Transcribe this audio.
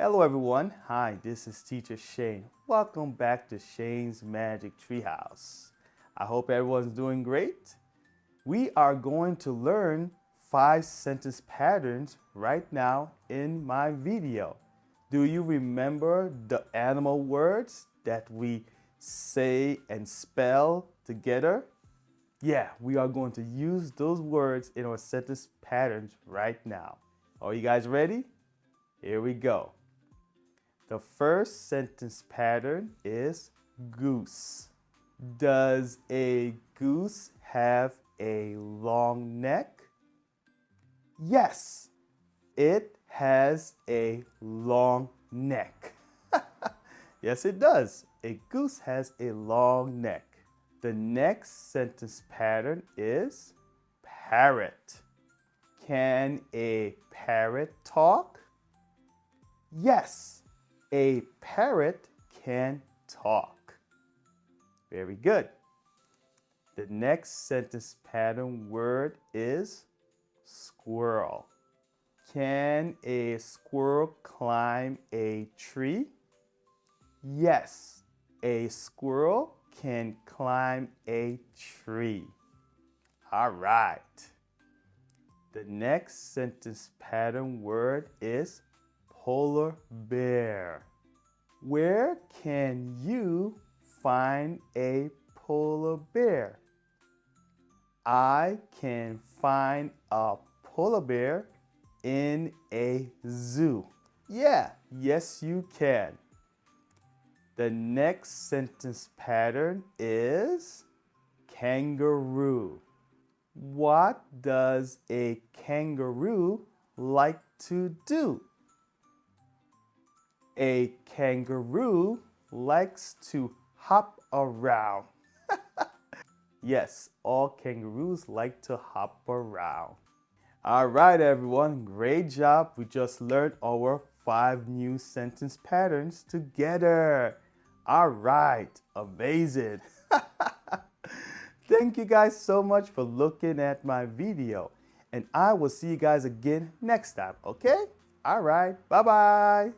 Hello everyone, hi, this is Teacher Shane. Welcome back to Shane's Magic Treehouse. I hope everyone's doing great. We are going to learn 5 sentence patterns right now in my video. Do you remember the animal words that we say and spell together? Yeah, we are going to use those words in our sentence patterns right now. Are you guys ready? Here we go. The first sentence pattern is goose. Does a goose have a long neck? Yes, it has a long neck. Yes, it does. A goose has a long neck. The next sentence pattern is parrot. Can a parrot talk? Yes. A parrot can talk. Very good. The next sentence pattern word is squirrel. Can a squirrel climb a tree? Yes, a squirrel can climb a tree. All right. The next sentence pattern word is polar bear. Where can you find a polar bear? I can find a polar bear in a zoo. Yeah, yes you can. The next sentence pattern is kangaroo. What does a kangaroo like to do? A kangaroo likes to hop around. Yes, all kangaroos like to hop around. All right, everyone, great job. We just learned our 5 new sentence patterns together. All right, amazing. Thank you guys so much for looking at my video. And I will see you guys again next time, okay? All right, bye-bye.